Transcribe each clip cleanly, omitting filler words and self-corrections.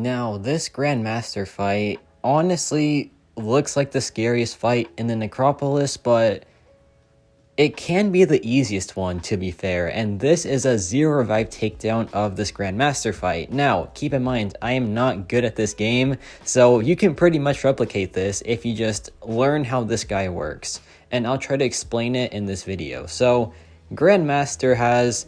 Now, this Grandmaster fight honestly looks like the scariest fight in the Necropolis, but it can be the easiest one, to be fair, and this is a 0 revive takedown of this Grandmaster fight. Now, keep in mind, I am not good at this game, so you can pretty much replicate this if you just learn how this guy works, and I'll try to explain it in this video. So, Grandmaster has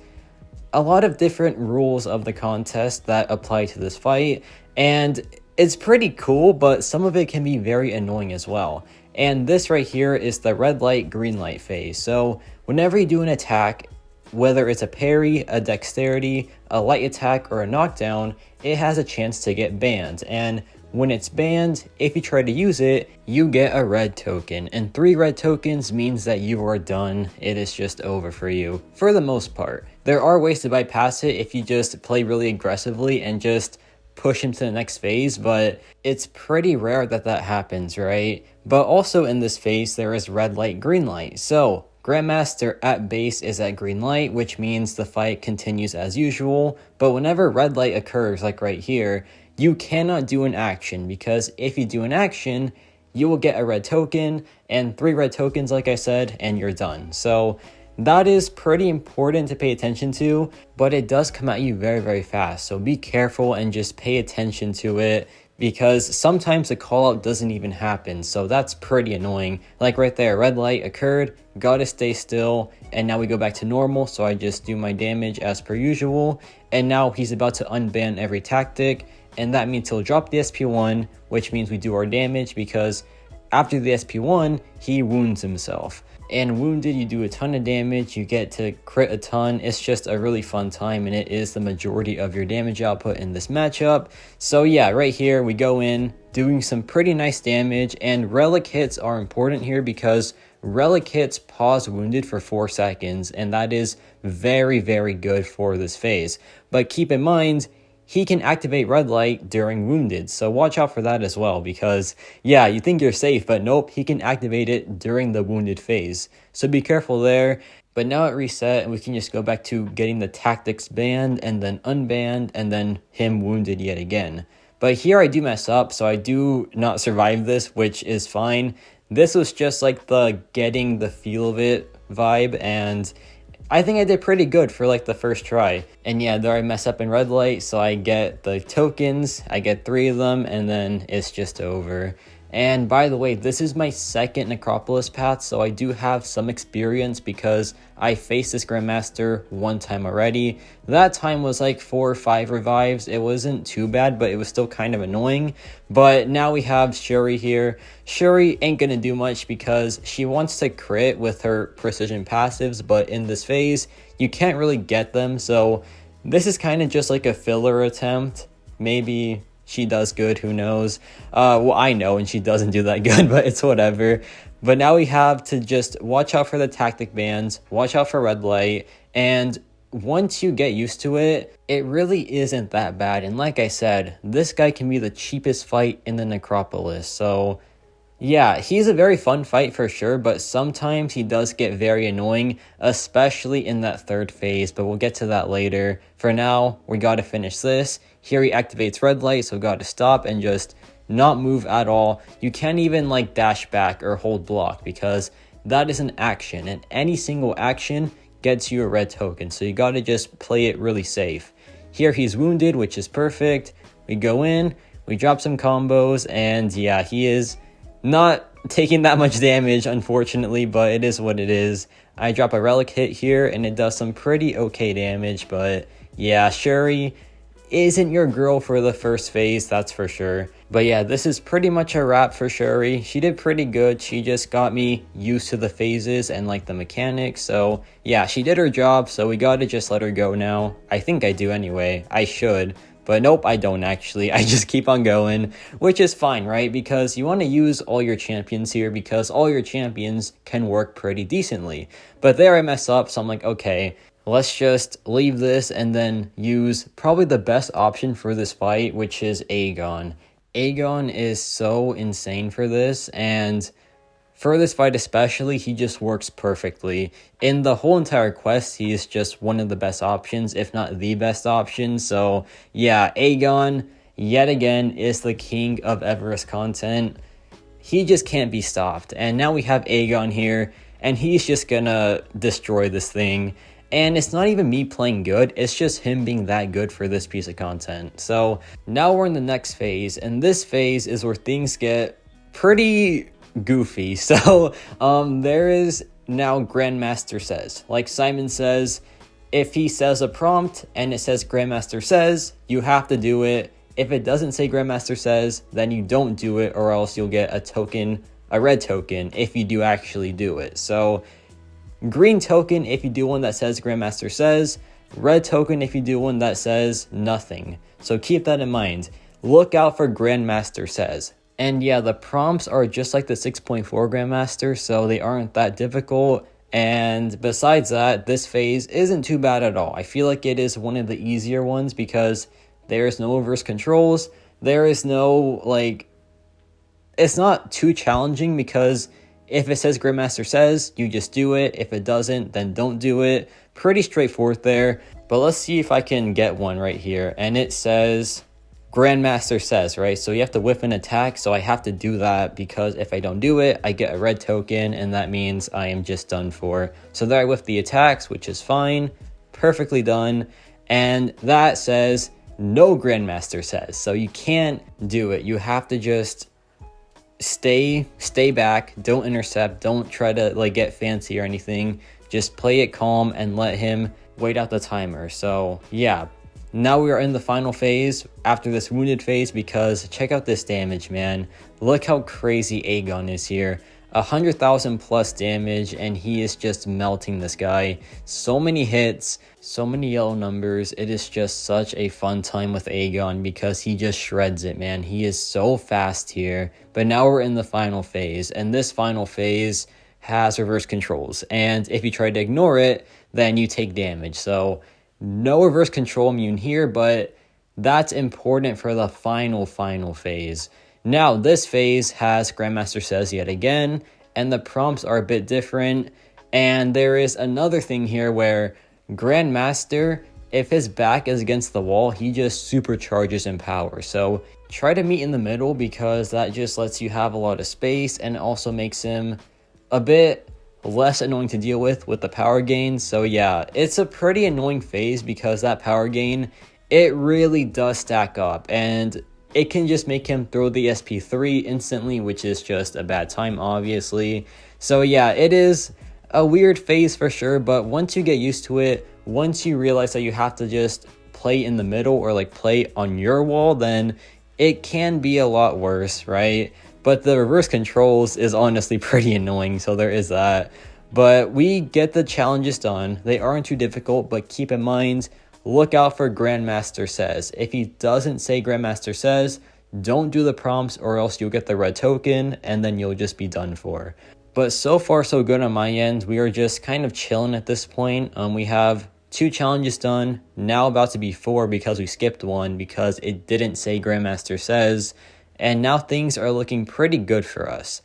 a lot of different rules of the contest that apply to this fight, and it's pretty cool, but some of it can be very annoying as well. And this right here is the red light, green light phase. So whenever you do an attack, whether it's a parry, a dexterity, a light attack, or a knockdown, it has a chance to get banned. And when it's banned, if you try to use it, you get a red token. And 3 red tokens means that you are done. It is just over for you, for the most part. There are ways to bypass it if you just play really aggressively and just push him to the next phase, but it's pretty rare that that happens, right? But also in this phase, there is red light, green light. So Grandmaster at base is at green light, which means the fight continues as usual. But whenever red light occurs, like right here, you cannot do an action, because if you do an action, you will get a red token, and 3 red tokens, like I said, and you're done. So that is pretty important to pay attention to, but it does come at you very, very fast. So be careful and just pay attention to it, because sometimes the call out doesn't even happen. So that's pretty annoying. Like right there, red light occurred, gotta stay still, and now we go back to normal. So I just do my damage as per usual, and now he's about to unban every tactic, and that means he'll drop the SP1, which means we do our damage, because after the SP1, he wounds himself. And wounded, you do a ton of damage, you get to crit a ton. It's just a really fun time, and it is the majority of your damage output in this matchup. So yeah, right here we go in doing some pretty nice damage, and relic hits are important here because relic hits pause wounded for 4 seconds, and that is very, very good for this phase. But keep in mind, he can activate red light during wounded, so watch out for that as well, because yeah, you think you're safe, but nope, he can activate it during the wounded phase. So be careful there. But now it reset, and we can just go back to getting the tactics banned and then unbanned and then him wounded yet again. But here I do mess up, so I do not survive this, which is fine. This was just like the getting the feel of it vibe, and I think I did pretty good for like the first try. And yeah, there I mess up in red light, so I get the tokens, I get 3 of them, and then it's just over. And by the way, this is my second Necropolis path, so I do have some experience because I faced this Grandmaster 1 time already. That time was like 4 or 5 revives. It wasn't too bad, but it was still kind of annoying. But now we have Shuri here. Shuri ain't gonna do much because she wants to crit with her precision passives, but in this phase, you can't really get them. So this is kind of just like a filler attempt. Maybe she does good, who knows? Well, I know, and she doesn't do that good, but it's whatever. But now we have to just watch out for the tactic bans, watch out for red light, and once you get used to it, it really isn't that bad. And like I said, this guy can be the cheapest fight in the Necropolis. So yeah, he's a very fun fight for sure, but sometimes he does get very annoying, especially in that 3rd phase, but we'll get to that later. For now, we gotta finish this. Here he activates red light, so gotta stop and just not move at all. You can't even like dash back or hold block, because that is an action, and any single action gets you a red token, so you gotta just play it really safe. Here he's wounded, which is perfect. We go in, we drop some combos, and yeah, he is not taking that much damage, unfortunately, but it is what it is. I drop a relic hit here, and it does some pretty okay damage, but yeah, Shuri isn't your girl for the first phase, that's for sure. But yeah, this is pretty much a wrap for Shuri. She did pretty good. She just got me used to the phases and like the mechanics. So yeah, she did her job, so we gotta just let her go now. I think I do anyway. I should. But nope, I don't actually. I just keep on going, which is fine, right? Because you want to use all your champions here, because all your champions can work pretty decently. But there I mess up, so I'm like, okay, let's just leave this and then use probably the best option for this fight, which is Aegon. Aegon is so insane for this, and For this fight especially, he just works perfectly. In the whole entire quest, he is just one of the best options, if not the best option. So yeah, Aegon, yet again is the king of Everest content. He just can't be stopped. And now we have Aegon here, and he's just gonna destroy this thing. And it's not even me playing good, it's just him being that good for this piece of content. So now we're in the next phase, and this phase is where things get pretty goofy. So there is now Grandmaster says. Like Simon says, if he says a prompt and it says Grandmaster says, you have to do it. If it doesn't say Grandmaster says, then you don't do it, or else you'll get a token, a red token, if you do actually do it. So green token if you do one that says Grandmaster says, red token if you do one that says nothing. So keep that in mind. Look out for Grandmaster says. And yeah, the prompts are just like the 6.4 Grandmaster, so they aren't that difficult. And besides that, this phase isn't too bad at all. I feel like it is one of the easier ones because there is no reverse controls. There is no, like, it's not too challenging because if it says Grandmaster says, you just do it. If it doesn't, then don't do it. Pretty straightforward there. But let's see if I can get one right here. And it says Grandmaster says, right? So you have to whiff an attack. So I have to do that because if I don't do it, I get a red token. And that means I am just done for. So there I whiff the attacks, which is fine. Perfectly done. And that says no Grandmaster says. So you can't do it. You have to just stay back, don't intercept, don't try to like get fancy or anything. Just play it calm and let him wait out the timer. So yeah, now we are in the final phase after this wounded phase, because check out this damage, man. Look how crazy Aegon is here. 100,000 plus damage, and he is just melting this guy. So many hits, so many yellow numbers. It is just such a fun time with Aegon because he just shreds it, man. He is so fast here. But now we're in the final phase, and this final phase has reverse controls. And if you try to ignore it, then you take damage. So no reverse control immune here, but that's important for the final phase. Now, this phase has Grandmaster says yet again, and the prompts are a bit different. And there is another thing here where Grandmaster, if his back is against the wall, he just supercharges in power. So try to meet in the middle because that just lets you have a lot of space, and also makes him a bit less annoying to deal with the power gain. So yeah, it's a pretty annoying phase because that power gain, it really does stack up, and it can just make him throw the SP3 instantly, which is just a bad time, obviously. So yeah, it is a weird phase for sure, but once you get used to it, once you realize that you have to just play in the middle or like play on your wall, then it can be a lot worse, right? But the reverse controls is honestly pretty annoying, so there is that. But we get the challenges done. They aren't too difficult, but keep in mind, look out for Grandmaster says. If he doesn't say Grandmaster says, don't do the prompts, or else you'll get the red token and then you'll just be done for. But so far so good on my end. We are just kind of chilling at this point. We have 2 challenges done, now about to be 4 because we skipped one because it didn't say Grandmaster says, and now things are looking pretty good for us.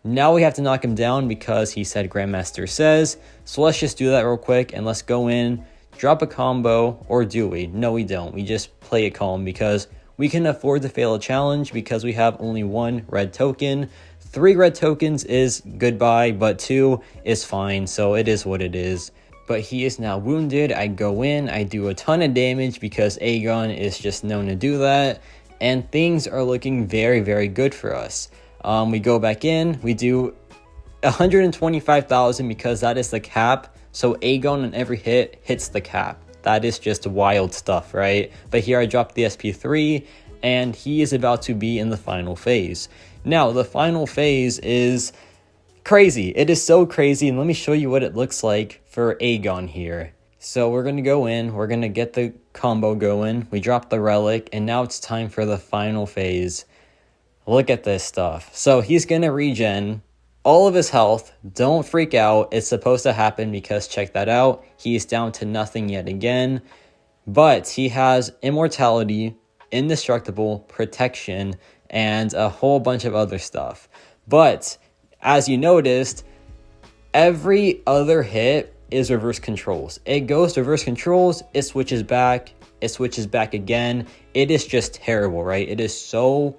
Now we have to knock him down because he said Grandmaster says, so let's just do that real quick and let's go in, drop a combo, or do we? No, we don't. We just play it calm because we can afford to fail a challenge because we have only 1 red token. 3 red tokens is goodbye, but 2 is fine, so it is what it is. But he is now wounded. I go in, I do a ton of damage because Aegon is just known to do that, and things are looking very, very good for us. We go back in, we do 125,000 because that is the cap. So Aegon on every hit hits the cap. That is just wild stuff, right? But here I dropped the SP3, and he is about to be in the final phase. Now, the final phase is crazy. It is so crazy, and let me show you what it looks like for Aegon here. So we're going to go in, we're going to get the combo going, we drop the relic, and now it's time for the final phase. Look at this stuff. So he's going to regen all of his health. Don't freak out. It's supposed to happen because check that out. He's down to nothing yet again. But he has immortality, indestructible, protection, and a whole bunch of other stuff. But as you noticed, every other hit is reverse controls. It goes to reverse controls, it switches back again. It is just terrible, right? It is so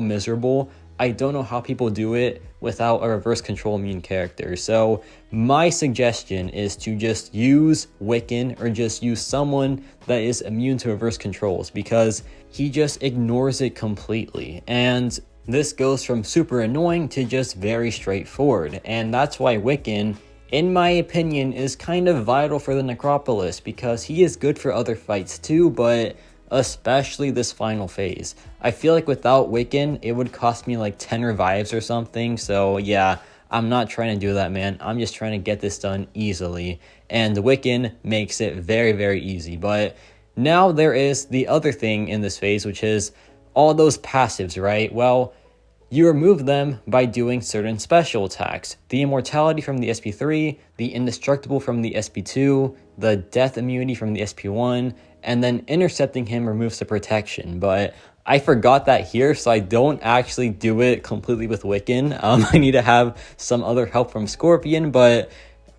miserable. I don't know how people do it without a reverse control immune character. So my suggestion is to just use Wiccan or just use someone that is immune to reverse controls, because he just ignores it completely. And this goes from super annoying to just very straightforward. And that's why Wiccan, in my opinion, is kind of vital for the Necropolis, because he is good for other fights too, but especially this final phase. I feel like without Wiccan, it would cost me like 10 revives or something. So yeah, I'm not trying to do that, man. I'm just trying to get this done easily. And Wiccan makes it very easy. But now there is the other thing in this phase, which is all those passives, right? Well, you remove them by doing certain special attacks. The Immortality from the SP3, the Indestructible from the SP2, the Death Immunity from the SP1, and then intercepting him removes the protection. But I forgot that here, so I don't actually do it completely with Wiccan. I need to have some other help from Scorpion, but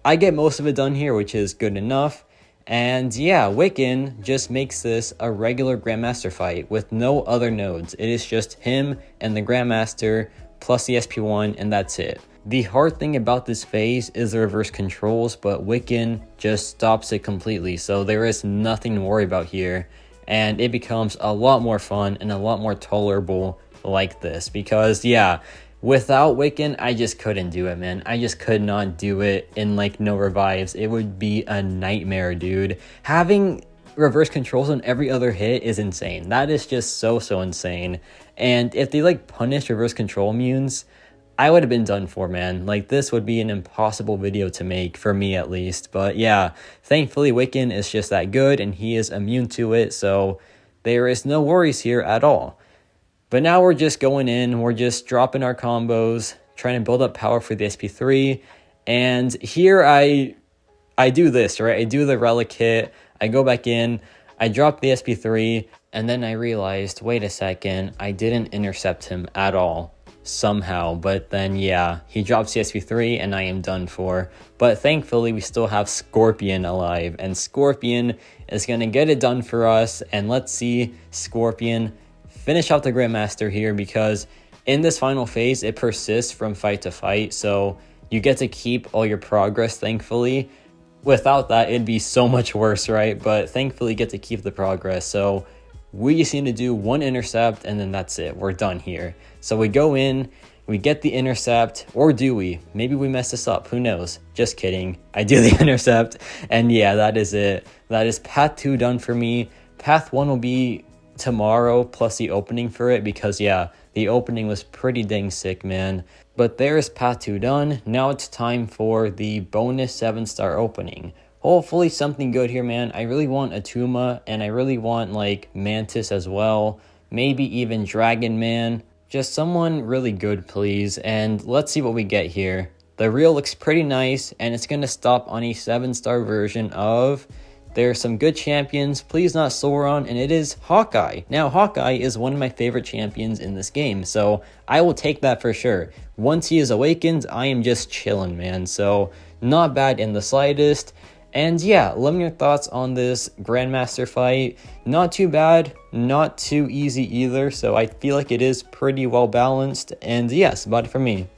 I get most of it done here, which is good enough. And yeah, Wiccan just makes this a regular Grandmaster fight with no other nodes. It is just him and the Grandmaster plus the SP1, and that's it. The hard thing about this phase is the reverse controls, but Wiccan just stops it completely, so there is nothing to worry about here. And it becomes a lot more fun and a lot more tolerable like this, because yeah, without Wiccan, I just couldn't do it, man. I just could not do it in like no revives. It would be a nightmare, dude. Having reverse controls on every other hit is insane. That is just so insane. And if they like punish reverse control immunes, I would have been done for, man. Like, this would be an impossible video to make, for me at least. But yeah, thankfully Wiccan is just that good and he is immune to it, so there is no worries here at all. But now we're just going in, we're just dropping our combos, trying to build up power for the SP3. And here I do this, right? I do the relic hit, I go back in, I drop the SP3, and then I realized, wait a second, I didn't intercept him at all. Somehow, but then yeah, he drops the SP3 and I am done for. But thankfully we still have Scorpion alive, and Scorpion is gonna get it done for us. And let's see Scorpion finish out the Grandmaster here, because in this final phase it persists from fight to fight, so you get to keep all your progress, thankfully. Without that it'd be so much worse, right? But thankfully you get to keep the progress, so we just need to do one intercept and then that's it. We're done here. So we go in, we get the intercept, or do we? Maybe we mess this up, who knows? Just kidding. I do the intercept, and yeah, that is it. That is Path 2 done for me. Path 1 will be tomorrow, plus the opening for it, because yeah, the opening was pretty dang sick, man. But there's Path 2 done. Now it's time for the bonus 7-star opening. Hopefully something good here, man. I really want Atuma, and I really want like Mantis as well. Maybe even Dragon Man. Just someone really good, please. And let's see what we get here. The reel looks pretty nice, and it's going to stop on a 7-star version of... There are some good champions, please not Sauron, and it is Hawkeye. Now, Hawkeye is one of my favorite champions in this game, so I will take that for sure. Once he is awakened, I am just chilling, man. So, not bad in the slightest. And yeah, let me know your thoughts on this Grandmaster fight. Not too bad, not too easy either, so I feel like it is pretty well balanced. And yes, about it for me.